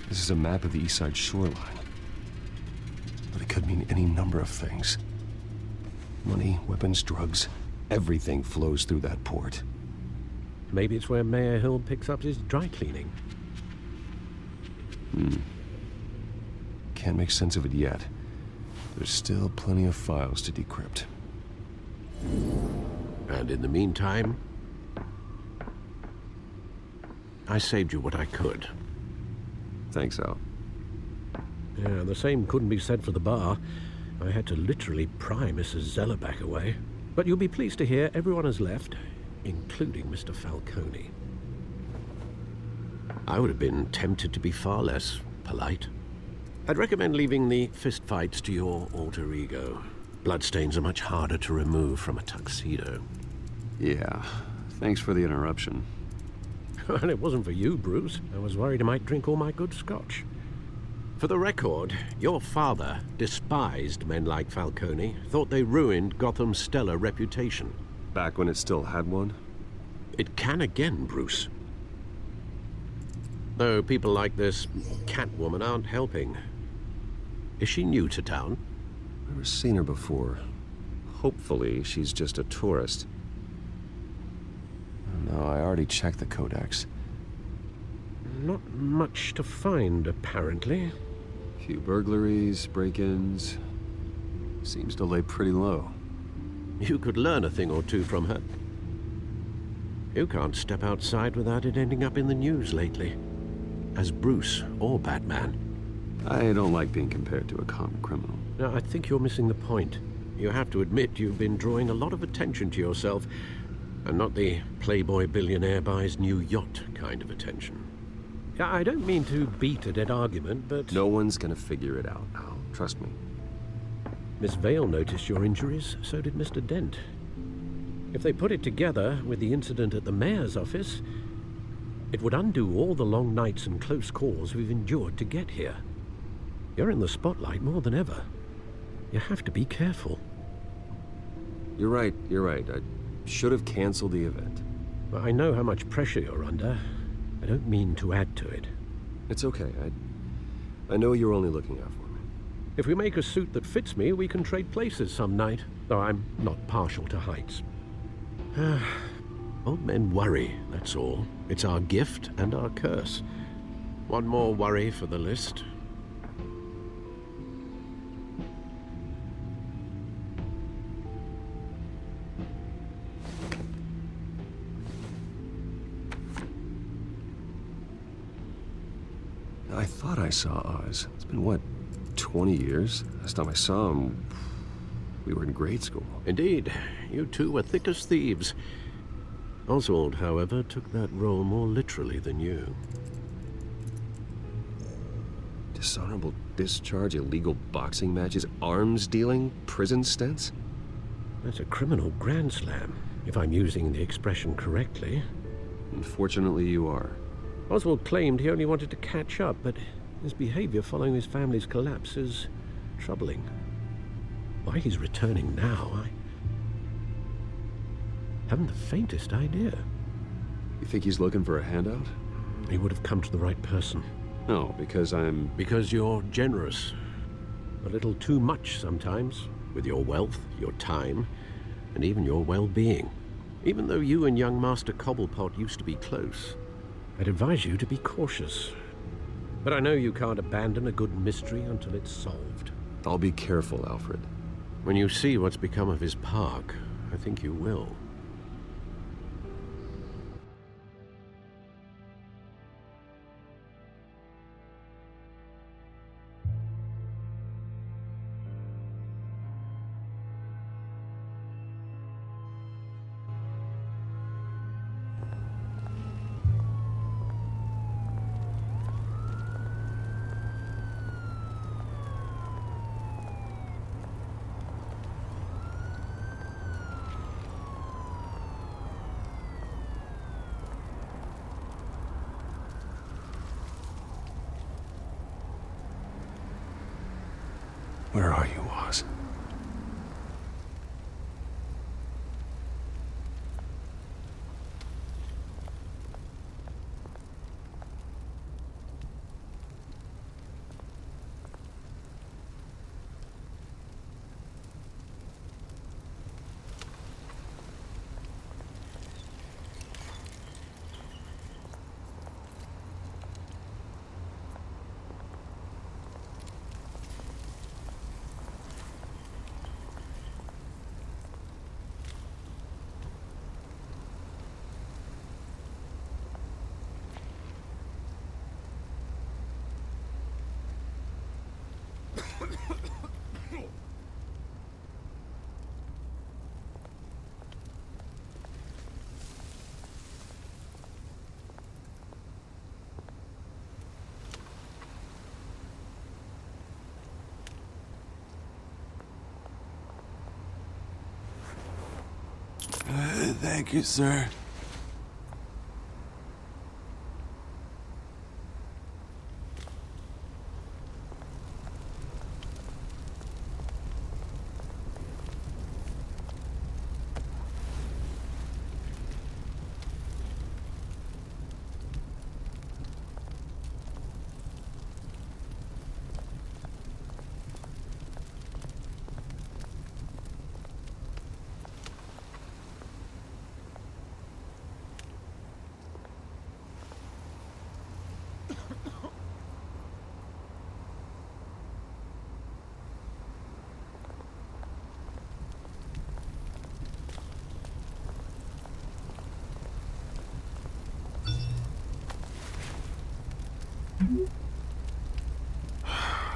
This is a map of the east side shoreline. But it could mean any number of things. Money, weapons, drugs, everything flows through that port. Maybe it's where Mayor Hill picks up his dry cleaning. Can't make sense of it yet. There's still plenty of files to decrypt. And in the meantime, I saved you what I could. Thanks, Al. Yeah, the same couldn't be said for the bar. I had to literally pry Mrs. Zellerback away. But you'll be pleased to hear everyone has left, including Mr. Falcone. I would have been tempted to be far less polite. I'd recommend leaving the fistfights to your alter ego. Bloodstains are much harder to remove from a tuxedo. Yeah, thanks for the interruption. And it wasn't for you, Bruce. I was worried I might drink all my good scotch. For the record, your father despised men like Falcone, thought they ruined Gotham's stellar reputation. Back when it still had one? It can again, Bruce. Though people like this Catwoman aren't helping. Is she new to town? Never seen her before. Hopefully, she's just a tourist. No, I already checked the codex. Not much to find, apparently. Few burglaries, break-ins. Seems to lay pretty low. You could learn a thing or two from her. You can't step outside without it ending up in the news lately. As Bruce or Batman. I don't like being compared to a common criminal. Now, I think you're missing the point. You have to admit you've been drawing a lot of attention to yourself, and not the playboy billionaire buys new yacht kind of attention. Yeah, I don't mean to beat a dead argument, but... No one's gonna figure it out, Al. Trust me. Miss Vale noticed your injuries, so did Mr. Dent. If they put it together with the incident at the mayor's office, it would undo all the long nights and close calls we've endured to get here. You're in the spotlight more than ever. You have to be careful. You're right. I should have canceled the event. Well, I know how much pressure you're under. I don't mean to add to it. It's okay. I know you're only looking out for me. If we make a suit that fits me, we can trade places some night, though I'm not partial to heights. Old men worry, that's all. It's our gift and our curse. One more worry for the list. I thought I saw Oz. It's been, what, 20 years? Last time I saw him, we were in grade school. Indeed, you two were thick as thieves. Oswald, however, took that role more literally than you. Dishonorable discharge, illegal boxing matches, arms dealing, prison stints? That's a criminal grand slam, if I'm using the expression correctly. Unfortunately, you are. Oswald claimed he only wanted to catch up, but his behavior following his family's collapse is troubling. Why he's returning now, I haven't the faintest idea. You think he's looking for a handout? He would have come to the right person. No, because I'm... Because you're generous. A little too much sometimes. With your wealth, your time, and even your well-being. Even though you and young Master Cobblepot used to be close. I'd advise you to be cautious. But I know you can't abandon a good mystery until it's solved. I'll be careful, Alfred. When you see what's become of his park, I think you will. Where are you, Oz? Thank you, sir.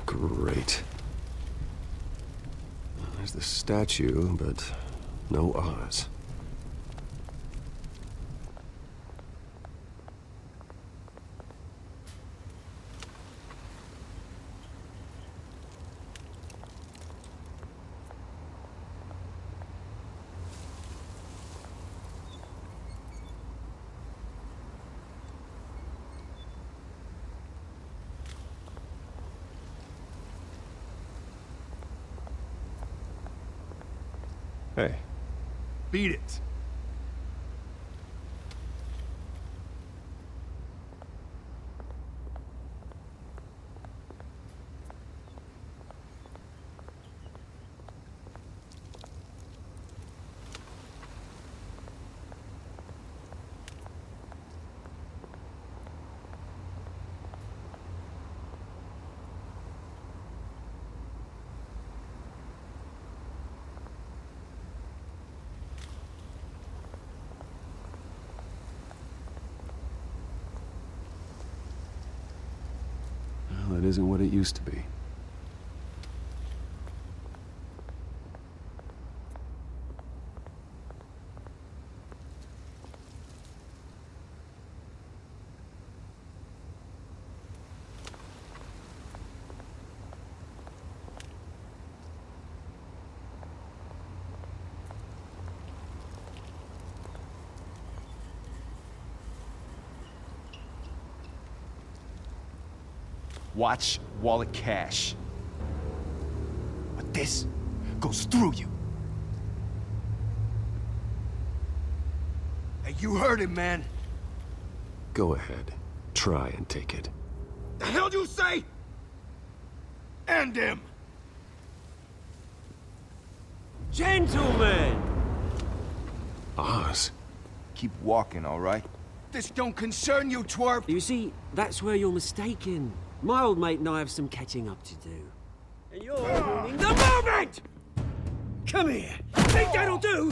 Great. There's the statue, but no Oz. Hey. Beat it. Well, it isn't what it used to be. Watch wallet cash. But this goes through you. Hey, you heard him, man. Go ahead. Try and take it. The hell do you say? End him. Gentlemen! Oz? Keep walking, all right? This don't concern you, twerp. You see, that's where you're mistaken. My old mate and I have some catching up to do. And you're ruining the moment! Come here! Think that'll do?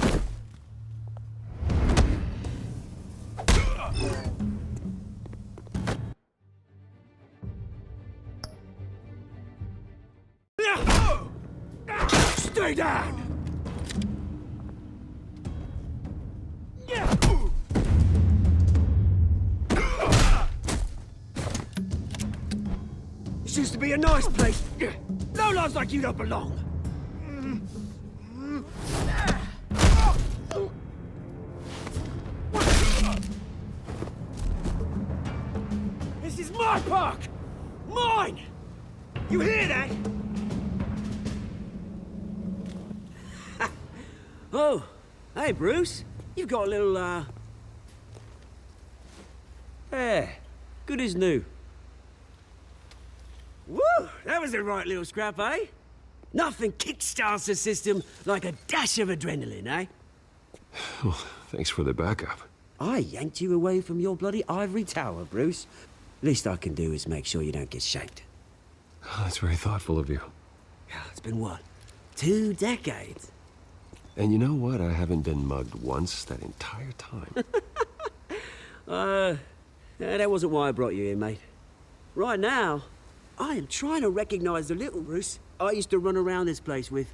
Stay down! This used to be a nice place. No lives like you don't belong. This is my park! Mine! You hear that? Oh, hey, Bruce. You've got a little, Yeah, good as new. Woo! That was a right little scrap, eh? Nothing kickstarts the system like a dash of adrenaline, eh? Well, thanks for the backup. I yanked you away from your bloody ivory tower, Bruce. Least I can do is make sure you don't get shanked. Oh, that's very thoughtful of you. It's been what? 2 decades? And you know what? I haven't been mugged once that entire time. That wasn't why I brought you here, mate. Right now, I am trying to recognize the little Bruce I used to run around this place with.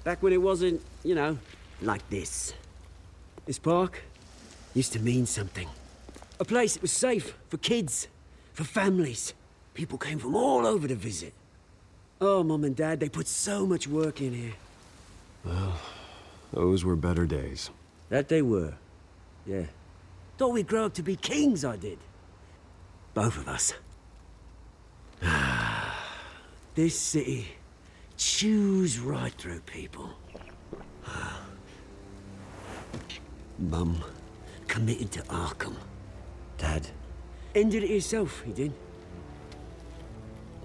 Back when it wasn't, you know, like this. This park used to mean something. A place that was safe for kids, for families. People came from all over to visit. Oh, Mum and Dad, they put so much work in here. Well, those were better days. That they were. Yeah. Thought we'd grow up to be kings, I did. Both of us. This city chews right through people. Mum committed to Arkham. Dad ended it himself, he did.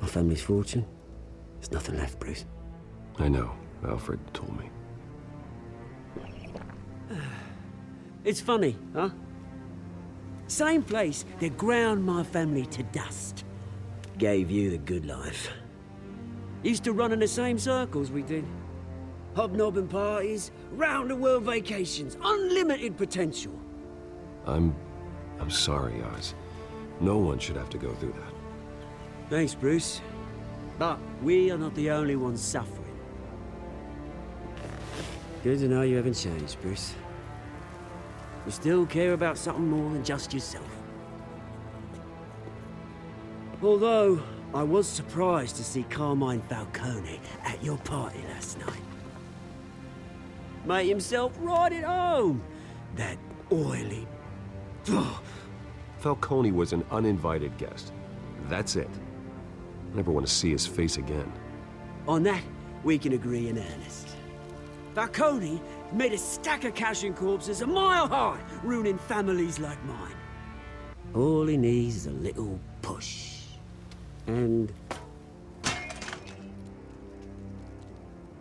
My family's fortune. There's nothing left, Bruce. I know. Alfred told me. It's funny, huh? Same place that ground my family to dust. Gave you the good life. Used to run in the same circles we did. Hobnobbing parties, round-the-world vacations, unlimited potential. I'm sorry, Oz. No one should have to go through that. Thanks, Bruce. But we are not the only ones suffering. Good to know you haven't changed, Bruce. You still care about something more than just yourself. Although, I was surprised to see Carmine Falcone at your party last night. Made himself right at home. That oily... Falcone was an uninvited guest. That's it. I never want to see his face again. On that, we can agree in earnest. Falcone made a stack of cash and corpses a mile high, ruining families like mine. All he needs is a little push. And...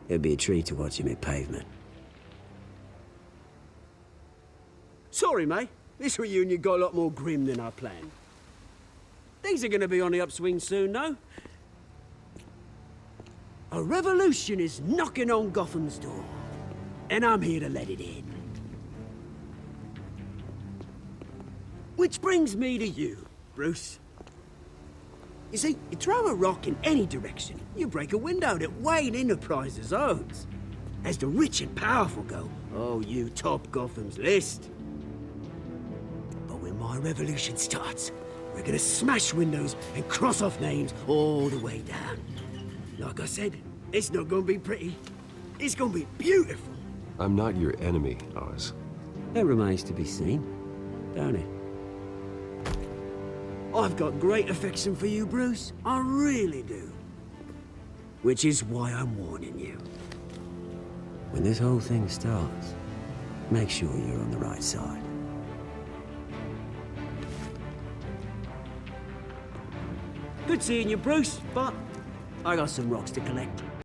it'd be a treat to watch him hit pavement. Sorry, mate. This reunion got a lot more grim than I planned. Things are gonna be on the upswing soon, though. A revolution is knocking on Gotham's door. And I'm here to let it in. Which brings me to you, Bruce. You see, you throw a rock in any direction, you break a window that Wayne Enterprises owns. As the rich and powerful go, oh, you top Gotham's list. But when my revolution starts, we're gonna smash windows and cross off names all the way down. Like I said, it's not gonna be pretty. It's gonna be beautiful. I'm not your enemy, Oz. That remains to be seen, don't it? I've got great affection for you, Bruce. I really do. Which is why I'm warning you. When this whole thing starts, make sure you're on the right side. Good seeing you, Bruce, but I got some rocks to collect.